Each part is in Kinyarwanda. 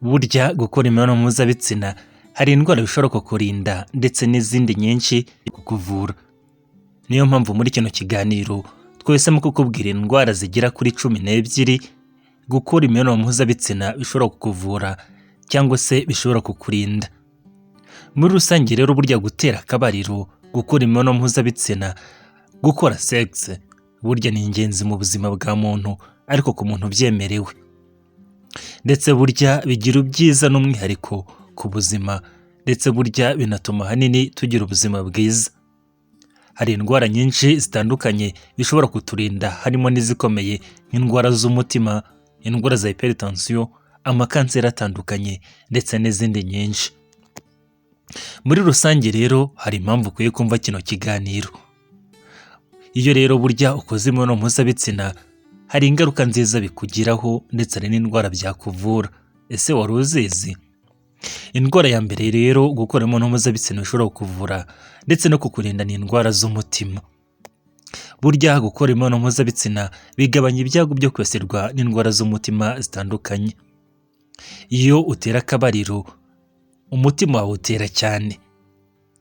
Burya gukora imibonano mpuzabitsina hari indwara bishobora kukurinda ndetse n'izindi nyinshi kukuvura. Niyo mpamvu muri kino kiganiro twahisemo kukubwira indwara zigera kuri 12 gukora imibonano mpuzabitsina bishobora kukuvura cyangwa se bishobora kukurinda. Muri rusange rero burya gutera akabariro, gukora imibonano mpuzabitsina, gukora sex burya ni ingenzi mu buzima bwa muntu, ariko ku muntu byemerewe. Ndetse burya bigira ubyiza n'umwihariko ku buzima, ndetse burya binatuma ahanini tugira ubuzima bwiza. Hari indwara nyinshi zitandukanye bishobora kuturinda, harimo n'izikomeye nk'indwara z'umutima, indwara za hypertension, amakanseri atandukanye ndetse n'izindi nyinshi. Muri rusange rero hari impamvu ukwiye kumva kino kiganiro. Iyo rero burya ukoze imibonano mpuzabitsina hari ingaruka nziza bikugiraho ndetse hari n'indwara byakuvura. Ese wari uzizi? Indwara ya mbere rero gukora imibonano mpuzabitsina bishobora kukuvura ndetse no kukurinda ni indwara z'umutima. Burya gukora imibonano mpuzabitsina bigabanya ibyago byo kwibasirwa n'indwara z'umutima zitandukanye. Iyo utera akabariro umutima wawe utera cyane,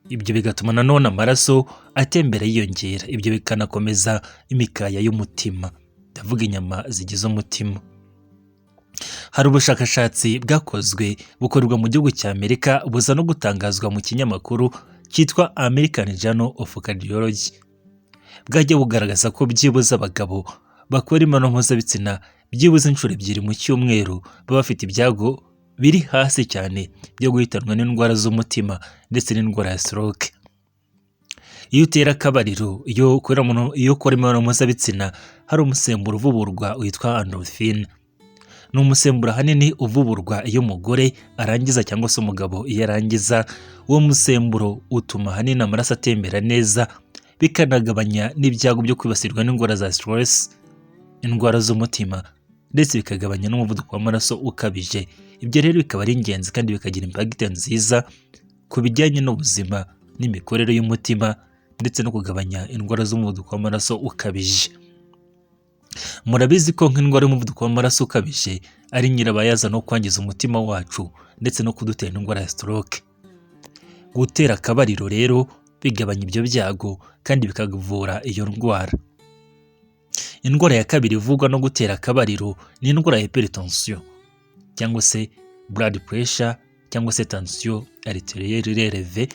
ibyo bigatuma nanone amaraso atembera yiyongera, ibyo bikanakomeza imikaya y'umutima, ndavuga inyama zigize umutima. Hari ubushakashatsi bwakozwe bukorerwa mu gihugu cya Amerika, buza no gutangazwa mu kinyamakuru cyitwa American Journal of Cardiology. Bwajya bugaragaza ko byibuze abagabo bakora imibonano mpuzabitsina byibuze inshuro 2 mu cyumweru baba bafite ibyago biri hasi cyane byo guhitanwa n'indwara z'umutima ndetse n'indwara ya stroke. Iyo utera akabariro, iyo ukora imibonano mpuzabitsina, hari umusemburo uvuburwa witwa endorphine. Ni umusemburo ahanini uvuburwa iyo umugore arangiza cyangwa se umugabo iyo arangiza. Uwo musemburo utuma ahanini amaraso atembera neza, bikanagabanya n'ibyago byo kwibasirwa n'indwara za stress, indwara z'umutima, ndetse bikagabanya n'umuvuduko w'amaraso ukabije. Ibyo rero bikaba ari ingenzi kandi bikagira impact nziza ku bijyanye n'ubuzima n'imikorere y'umutima ndetse no kugabanya indwara z'umuvuduko w'amaraso ukabije. Murabizi ko nk'indwara y'umuvuduko w'amaraso ukabije ari nyirabayazana no kwangiza umutima wacu ndetse no kudutera indwara ya stroke. Gutera akabariro rero bigabanya ibyo byago kandi bikavura iyo ndwara. Indwara ya kabiri ivugwa no gutera akabariro ni indwara ya hypertension cyangwa se blood pressure cyangwa se tension arterielle élevée.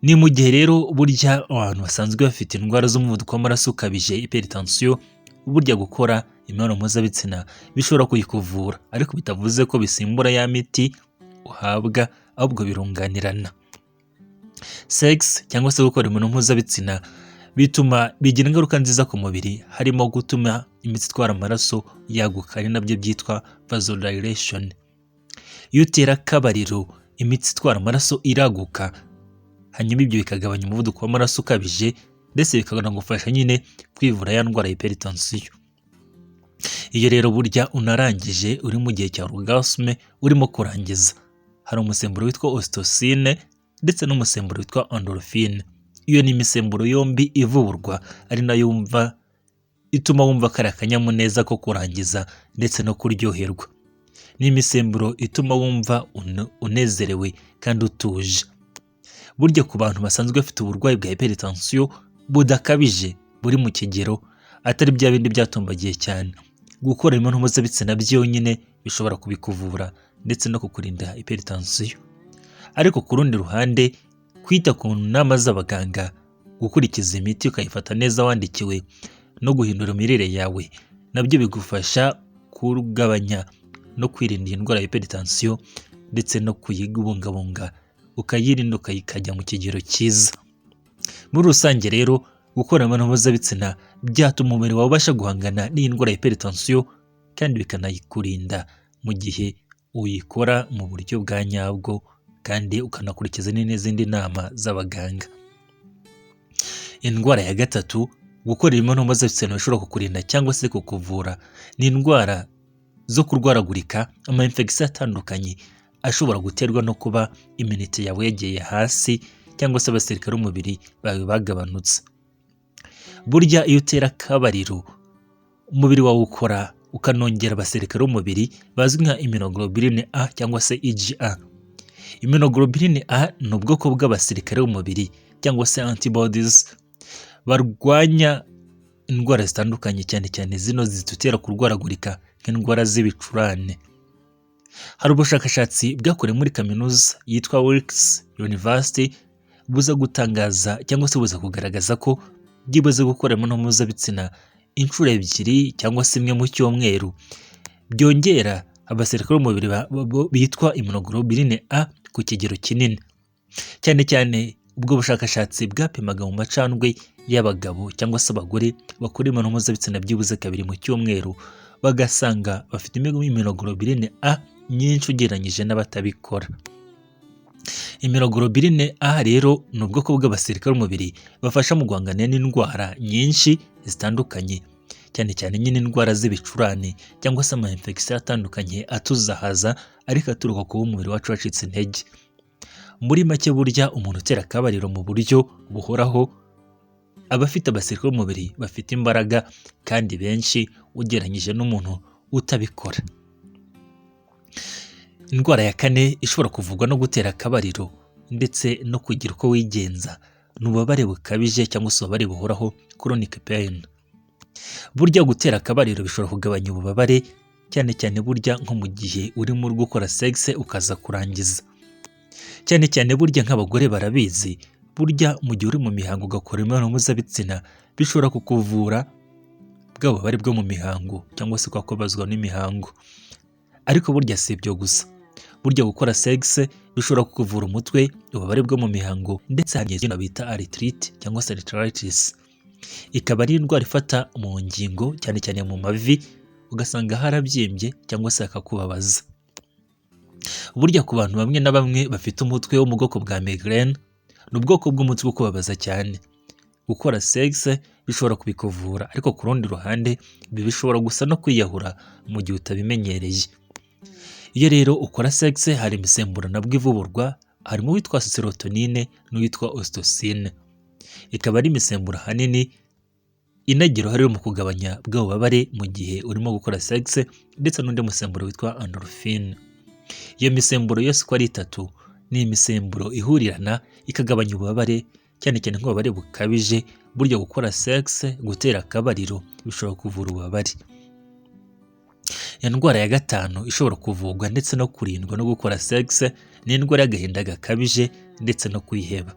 Ni mu gihe rero burya abantu basanzwe bafite indwara z'umuvuduko w'amaraso ukabije hypertension, burya gukora imibonano mpuzabitsina bishobora kuyikuvura, ariko bitavuze ko bisimbura ya miti uhabwa, ahubwo birunganirana. Sex cyangwa se gukora imibonano mpuzabitsina bigira ingaruka nziza ku mubiri, harimo gutuma imitsi itwara amaraso yaguka, ari nabyo byitwa vasodilation. Iyo utera akabariro imitsi itwara amaraso iraguka, hanyuma ibyo bikagabanya umuvuduko w'amaraso ukabije ndetse bikanagufasha nyine kwivura ya ndwara ya hypertension. Iyo rero burya unarangije uri mu gihe cya orgasme, urimo kurangiza, hari umusemburo witwa oxytocin ndetse n'umusemburo witwa endorphine. Iyo ni imisemburo yombi ivuburwa, ari nayo ituma wumva kari akanyamuneza ko kurangiza ndetse no kuryoherwa. Ni imisemburo ituma wumva unezerewe kandi utuje. Burya ku bantu basanzwe bafite uburwayi bwa hypertension budakabije, buri mu kigero, atari bya bindi byatumbagiye cyane, gukora imibonano mpuzabitsina byonyine bishobora kubikuvura ndetse no kukurinda hypertension. Ariko ku rundi ruhande, kwita ku nama z'abaganga, gukurikiza imiti ukayifata neza wandikiwe, no guhindura imirire yawe, nabyo bigufasha kugabanya no kwirinda iyi ndwara ya hypertension ndetse no kuyibungabunga, ukayirinda ukayikajya mu kigero cyiza. Muri rusange rero gukora imibonano mpuzabitsina byatuma umubiri wawe ubasha guhangana n'iyi ndwara ya hypertension kandi bikanayikurinda mu gihe uyikora mu buryo bwa nyabwo kandi ukanakurikiza n'izindi nama z'abaganga. Indwara ya gatatu gukora imibonano mpuzabitsina bishobora kukurinda cyangwa se kukuvura ni indwara zo kurwaragurika, ama infection atandukanye ashobora guterwa no kuba immunity yawe yegeye hasi cyangwa se abasirikare b'umubiri bawe bagabanutse. Burya iyo utera akabariro umubiri wawe ukanongera abasirikare b'umubiri bazwi nka immunoglobuline A cyangwa se IgA. Immunoglobuline A ni ubwoko bw'abasirikare b'umubiri cyangwa se antibodies barwanya indwara zitandukanye, cyane cyane zino zidutera kurwaragurika nk'indwara z'ibicurane. Hari ubushakashatsi bwakorewe muri kaminuza yitwa Wilkes University buza gutangaza cyangwa se buza kugaragaza ko byibuze gukora imibonano mpuzabitsina inshuro ebyiri cyangwa se imwe mu cyumweru byongera abasirikare b'umubiri bitwa immunoglobuline A ku kigero kinini. Cyane cyane ubwo bushakashatsi bwapimaga mu macandwe y'abagabo cyangwa se abagore bakora imibonano mpuzabitsina byibuze kabiri mu cyumweru, bagasanga bafite immunoglobuline A nyinshi ugereranyije n'abatabikora. Immunoglobuline A rero ni ubwoko bw'abasirikare b'umubiri bafasha mu guhangana n'indwara nyinshi zitandukanye, cyane cyane nyine indwara z'ibicurane cyangwa se ama infection atandukanye atuzahaza ariko aturuka kuba umubiri wacu wacitse intege. Muri make burya umuntu utera akabariro mu buryo buhoraho aba afite abasirikare b'umubiri bafite imbaraga kandi benshi ugereranyije n'umuntu utabikora. Indwara ya kane ishobora kuvugwa no gutera akabariro ndetse no kugira uko wigenza ni ububabare bukabije cyangwa se ububabare buhoraho chronic pain. Burya gutera akabariro bishobora kugabanya ububabare, cyane cyane burya nko mu gihe urimo gukora sex ukaza kurangiza. Cyane cyane burya nk'abagore barabizi, burya mu gihe uri mu mihango ugakora imibonano mpuzabitsina bishobora kukuvura bwa bubabare bwo mu mihango cyangwa se kwakubazwa n'imihango. Ariko burya si ibyo gusa, burya gukora sex bishobora kukuvura umutwe, ububabare bwo mu mihango ndetse hari izina bita arthrite cyangwa se arthritis. Ikaba ari indwara ifata mu ngingo cyane cyane mu mavi, ugasanga harabyimbye cyangwa se hakakubabaza. Burya ku bantu bamwe na bamwe bafite umutwe wo mu bwoko bwa migraine, ni ubwoko bw'umutwe ukubabaza cyane. Gukora sex bishobora kubikuvura, ariko ku rundi ruhande bishobora gusa no kwiyahura mu gihe utabimenyereye. Iyo rero ukora sex hari imisemburo nabwo ivuburwa, harimo uwitwa serotonine n'uwitwa ocytocine. Ikaba ari imisemburo ahanini inagira uruhare mu kugabanya bwa bubabare mu gihe urimo gukora sex, ndetse n'undi musemburo witwa endorphine. Iyo misemburo yose uko ari itatu ni imisemburo ihurirana ikagabanya ububabare, cyane cyane nk'ububabare bukabije. Burya gukora sex, gutera akabariro bishobora kuvura ububabare. Indwara ya gatanu ishobora kuvurwa ndetse no kurindwa no gukora sex ni indwara y'agahinda gakabije ndetse no kwiheba.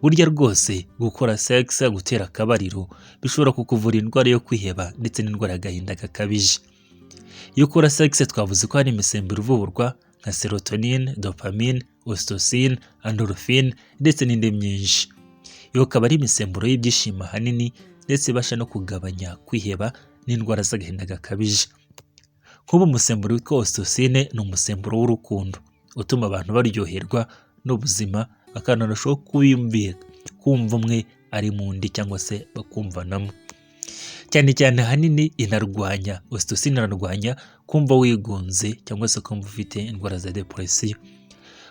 Burya rwose gukora sex, gutera akabariro bishobora kukuvura indwara yo kwiheba ndetse n'indwara y'agahinda gakabije. Iyo ukora sex twavuze ko hari imisemburo ivurwa nka serotonine, dopamine, ocytocine, endorphine ndetse n'indi myinshi. Iyo akaba ari imisemburo y'ibyishimo ahanini ndetse ibasha no kugabanya kwiheba n'indwara z'agahinda gakabije. Nk'ubu umusemburo witwa ocytocine ni umusemburo w'urukundo utuma abantu baryoherwa n'ubuzima, bakanarushaho kumva umwe ari mu ndi cyangwa se bakumvanamo. Cyane cyane ahanini inarwanya, ocytocine inarwanya kumva wigunze cyangwa se kumva ufite indwara za depression.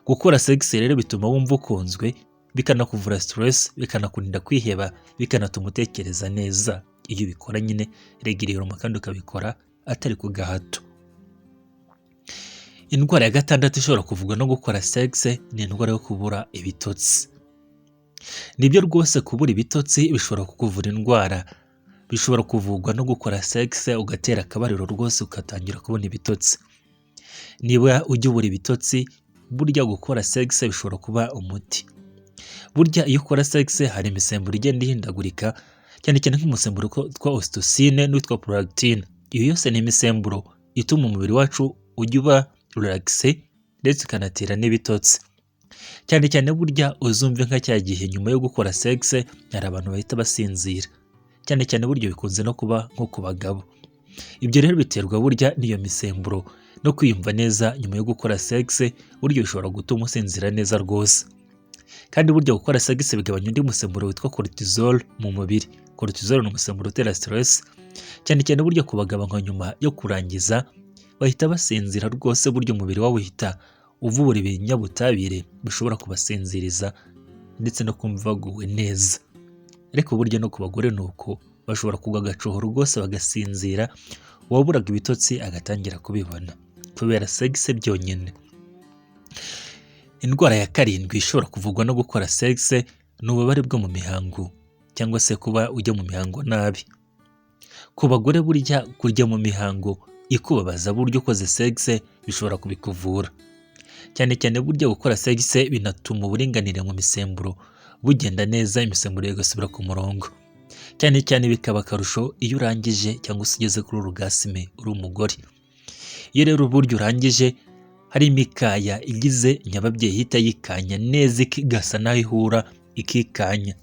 Gukora sex rero bituma wumva ukunzwe, bikanakuvura stress, bikanakurinda kwiheba, bikanatuma utekereza neza. Iyo ubikora nyine regiriyoma kandi ukabikora atari ku gahato. Indwara ya gatandatu ishobora kuvugwa no gukora sex ni indwara yo kubura ibitotsi. Nibyo rwose kubura ibitotsi bishobora kukuvura indwara, bishobora kuvugwa no gukora sex ugatera akabariro rwose ugatangira kubona ibitotsi. Niba ujya ubura ibitotsi, burya gukora sex bishobora kuba umuti. Burya iyo ukora sex hari imisemburo igenda ihindagurika, cyane cyane nk'umusemburo witwa ocytocine n'uwitwa prolactin. Iyo yose ni imisemburo ituma umubiri wacu ujya uba relaxe ndetse ikanatera n'ibitotsi. Cyane cyane burya uzumve nka cya gihe nyuma yo gukora sex hari abantu bahita basinzira, cyane cyane buryo bikunze no kuba nko ku bagabo. Ibyo rero biterwa burya n'iyo misemburo no kwiyumva neza nyuma yo gukora sex, buryo bishobora gutuma usinzira neza rwose. Kandi burya gukora sex bigabanya undi musemburo witwa cortisol mu mubiri. Cortisol ni umusemburo utera stress, cyane cyane burya ku bagabo nka nyuma yo kurangiza bahita basinzira rwose, buryo umubiri wabo uhita uvubura ibinyabutabire bishobora kubasinziriza ndetse no kumva baguwe neza. Ariko burya no ku bagore nuko bashobora kugwa agacoho rwose bagasinzira, uwaburaga ibitotsi agatangira kubibona kubera sex byonyine. Indwara ya karindwi ishobora kuvugwa no gukora sex ni ububabare bwo mu mihango cyangwa se kuba ujya mu mihango nabi. Ku bagore burya kurya mu mihango ikubabaza buryo ukoze sex bishobora kubikuvura. Cyane cyane burya gukora sex binatuma uburinganire mu misemburo bugenda neza, imisemburo igasubira ku murongo. Cyane cyane bikaba akarusho iyo urangije cyangwa se ugeze kuri orgasme uri umugore. Iyo rero burya urangije hari imikaya igize nyababyeyi ihita yikanya neza igasa naho ihura ikikanya.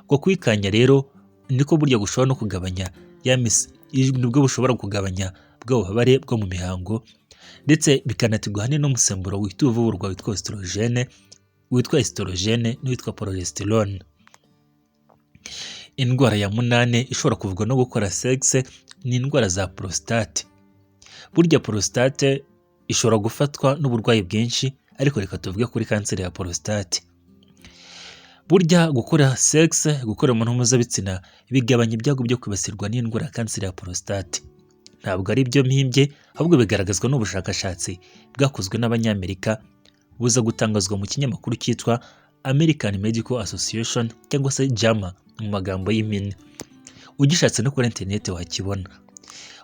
Ko kwikanya rero niko burya gushobora no kugabanya nibwo bushobora kugabanya bwa bubabare bwo mu mihango, ndetse bikanaterwa ahanini n'umusemburo witwa uvurwa witwa estrogene n'uwitwa progesterone. Indwara ya munane ishobora kuvugwa no gukora sex ni indwara za prostate. Burya prostate ishobora gufatwa n'uburwayi bwinshi, ariko reka tuvuge kuri kanseri ya prostate. Burya gukora sex, gukora imibonano mpuzabitsina bigabanya ibyago byo kwibasirwa n'indwara ya kanseri ya prostate. Ntabwo ari byo mpimbye, ahubwo bigaragazwa n'ubushakashatsi bwakozwe n'Abanyamerika buza gutangazwa mu kinyamakuru cyitwa American Medical Association cyangwa se JAMA mu magambo y'impine. Ugishatse no kuri internet wakibona.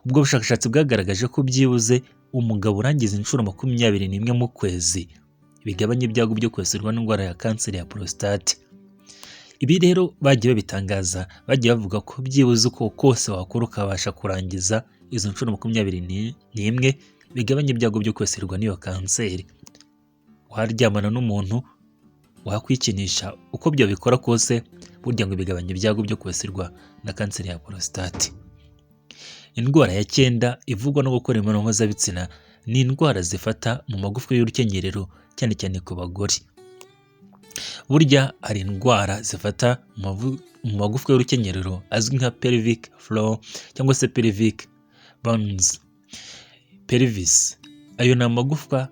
Ubwo bushakashatsi bwagaragaje ko byibuze umugabo urangiza inshuro 21 mu kwezi bigabanya ibyago byo kwibasirwa n'indwara ya kanseri ya prostate. Ibi rero bagiye babitangaza, bagiye bavuga ko byibuze uko kose wakora ukabasha kurangiza izo nshuro 21 bigabanya ibyago byo kwibasirwa n'iyo kanseri. Waryamana n'umuntu, wakwikinisha, uko byo bikora kose burya ngo bigabanya ibyago byo kwibasirwa na kanseri ya prostate. Indwara ya 9 ivugwa no gukora imibonano mpuzabitsina ni indwara zifata mu magufwa y'urukenyerero, cyane cyane ku bagore. Burya hari indwara zifata mu magufwa y'urukenyerero azwi nka pelvic floor cyangwa se pelvic bones, pelvis. Ayo ni amagufwa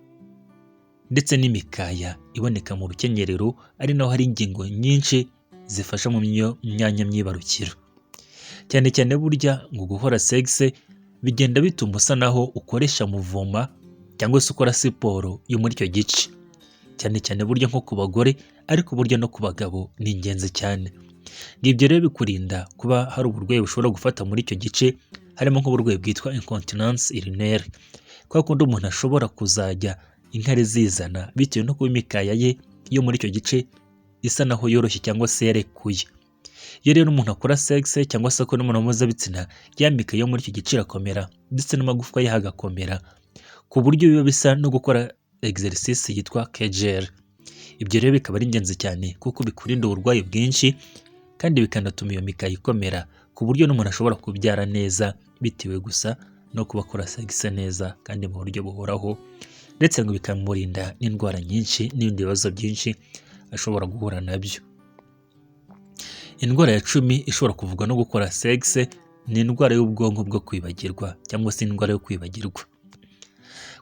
ndetse n'imikaya iboneka mu rukenyerero, ari naho hari ingingo nyinshi zifasha mu myanya myibarukiro. Cyane cyane burya ngo gukora sex bigenda bituma usa naho ukoresha muvoma cyangwa se ukora siporo yo muri icyo gice. Cyane cyane burya nko ku bagore, ariko burya no ku bagabo ni ingenzi cyane. Ngibyo rero bikurinda kuba hari uburwayi bushobora gufata muri icyo gice, harimo nk'uburwayi bwitwa incontinence urinaire, kwa kundi umuntu ashobora kuzajya inkari zizana bitewe no kuba imikaya ye yo muri icyo gice isa naho yoroshye cyangwa se yarekuye. Iyo rero umuntu akora sex cyangwa se akora imibonano mpuzabitsina, ya mikayo yo muri icyo gice irakomera ndetse n'amagufwa ye hagakomera, ku buryo biba bisa no gukora exercice yitwa Kegel. Ibyo rero bikaba ari ingenzi cyane kuko bikurinda uburwayi bwinshi kandi bikanatuma iyo mikaya ikomera, ku buryo n'umuntu ashobora kubyara neza bitewe gusa no kuba akora sex neza kandi mu buryo buhoraho, ndetse ngo bikamurinda n'indwara nyinshi n'ibindi bibazo byinshi ashobora guhura nabyo. Indwara ya 10 ishobora kuvugwa no gukora sex ni indwara y'ubwonko bwo kwibagirwa cyangwa se indwara yo kwibagirwa.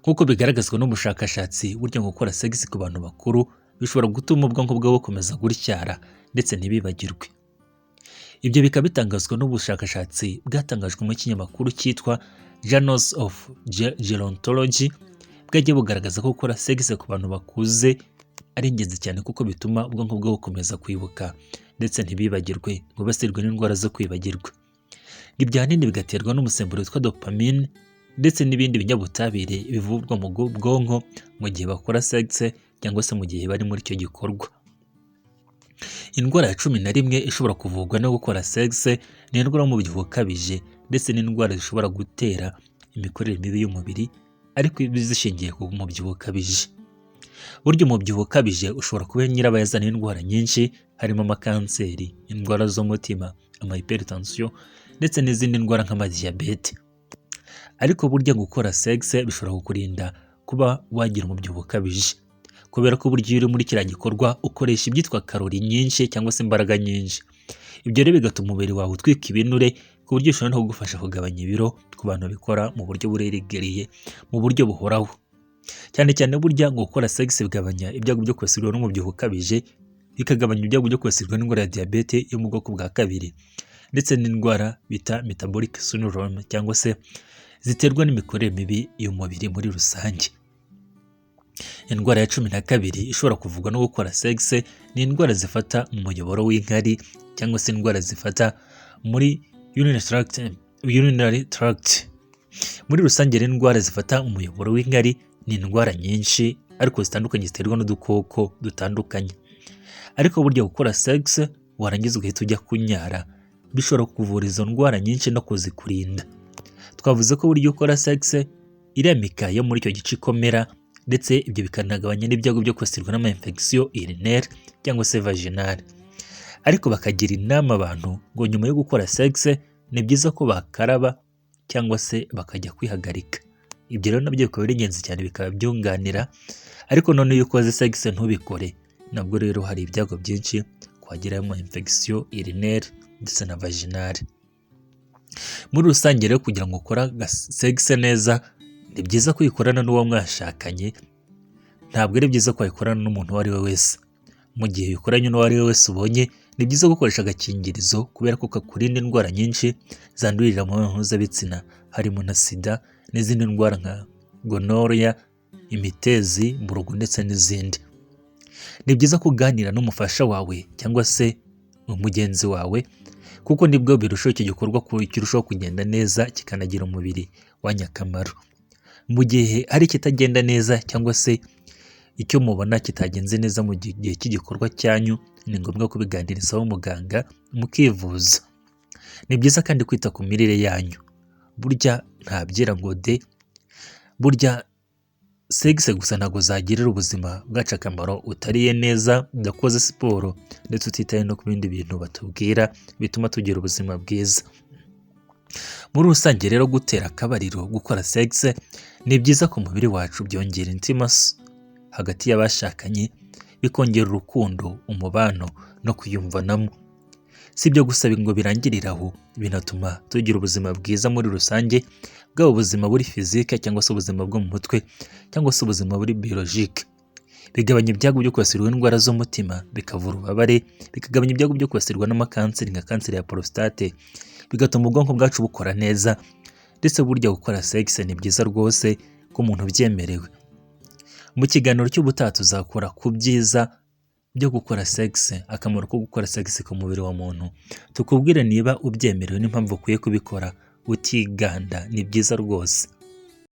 Nk'uko bigaragazwa n'ubushakashatsi, burya ngo gukora sex ku bantu bakuru bishobora gutuma ubwonko bwabo bukomeza gutyara ndetse ntibibagirwe. Ibyo bikaba bitangazwa n'ubushakashatsi bwatangajwe mu kinyamakuru cyitwa Journals of Gerontology, bwagiye bugaragaza ko gukora sex ku bantu bakuze ari ingenzi cyane kuko bituma ubwonko bwabo bukomeza kwibuka ndetse ntibibagirwe ngo basirwe n'indwara zo kwibagirwa. Ibyo ahanini bigaterwa n'umusemburo witwa dopamine ndetse n'ibindi binyabutabire bivurwa mu bwonko mu gihe bakora sex cyangwa se mu gihe bari muri icyo gikorwa. Indwara ya 11 ishobora kuvurwa no gukora sex ni indwara y'umubyibuho ukabije ndetse n'indwara zishobora gutera imikorere mibi y'umubiri, ariko zishingiye ku mubyibuho ukabije. Burya umubyibuho ukabije ushobora kuba nyirabayazana y'indwara nyinshi, harimo amakanseri, indwara z'umutima, amahypertension ndetse n'izindi ndwara nk'amadiyabete. Ariko burya gukora sex bishobora kukurinda kuba wagira umubyibuho ukabije, kubera ko burya iyo uri muri kiriya gikorwa ukoresha ibyitwa karori nyinshi cyangwa se imbaraga nyinshi. Ibyo rero bigatuma umubiri wawe utwika ibinure, ku buryo ushobora no kugufasha kugabanya ibiro ku bantu bikora mu buryo buregereye, mu buryo buhoraho. Cyane cyane burya ngo gukora sex bigabanya ibyago byo kwibasirwa n'umubyibuho ukabije, bikagabanya ibyago byo kwibasirwa n'indwara ya diyabete yo mu bwoko bwa 2 ndetse n'indwara bita metabolic syndrome cyangwa se ziterwa n'imikorere mibi y'umubiri muri rusange. Indwara ya 12 ishobora kuvugwa no gukora sex ni indwara zifata mu muyoboro w'inkari cyangwa se indwara zifata muri urinary tract. Muri rusange indwara zifata umuyoboro w'inkari ni indwara nyinshi ariko zitandukanye ziterwa n'udukoko dutandukanye. Ariko burya gukora sex warangiza ugahita ujya kunyara bishobora kuvura izo ndwara nyinshi no kuzikurinda. Twavuze ko burya ukora sex iriya mikaya yo muri icyo gice ikomera, ndetse ibyo bikanagabanya n'ibyago byo kwibasirwa n'ama-infection urinaire cyangwa se vaginale. Ariko bakagira inama abantu ngo nyuma yo gukora sex ni byiza ko bakaraba cyangwa se bakajya kwihagarika. Ibyo rero nabyo bikaba ari ingenzi cyane, bikaba byunganira. Ariko none iyo ukoze sex ntubikore, nabwo rero hari ibyago byinshi kwagiramo infection urinaire ndetse na vaginale. Muri rusange rero kugira ngo ukora sex neza ni byiza kuyikorana n'uwo mwashakanye, ntabwo ari byiza kuyikorana n'umuntu uwo ari we wese. Mu gihe uyikoranye n'uwo ari we wese ubonye, ni byiza gukoresha agakingirizo kubera ko kakurinda indwara nyinshi zandurira mu mibonano mpuzabitsina, harimo na sida n'izindi ndwara nka gonorrhea, imitezi, mburugu ndetse n'izindi. Ni byiza kuganira n'umufasha wawe cyangwa se umugenzi wawe, kuko nibwo birushaho icyo gikorwa kirushaho kugenda neza kikanagira umubiri w'akamaro. Mu gihe hari ikitagenda neza cyangwa se icyo mubona kitagenze neza mu gihe cy'igikorwa cyanyu, ni ngombwa kubiganirizaho muganga mukivuza. Ni byiza kandi kwita ku mirire yanyu. Burya ntabyera ngo de, burya sex gusa ntabwo zagirira ubuzima bwacu akamaro utariye neza, udakoze siporo ndetse utitaye no ku bindi bintu batubwira bituma tugira ubuzima bwiza. Muri rusange rero gutera akabariro, gukora sex ni byiza ku mubiri wacu, byongera intimacy hagati y'abashakanye, bikongera urukundo, umubano no kwiyumvanamo. Si ibyo gusa ngo birangirira aho, binatuma tugira ubuzima bwiza muri rusange, bwaba ubuzima buri physique cyangwa se ubuzima bwo mu mutwe cyangwa se ubuzima buri biologique. Bigabanya ibyago byo kwibasirwa n'indwara z'umutima, bikavura ububabare, bikagabanya ibyago byo kwibasirwa n'amakanseri nka kanseri ya prostate, bigatuma ubwonko bwacu bukora neza. Ndetse burya gukora sex ni byiza rwose ko umuntu byemerewe. Mu kiganiro cy'ubutaha tuzakora ku byiza byo gukora sex, akamaro ko gukora sex ku mubiri wa muntu, tukubwire niba ubyemerewe n'impamvu ukwiye kubikora utiganda. Ni byiza rwose.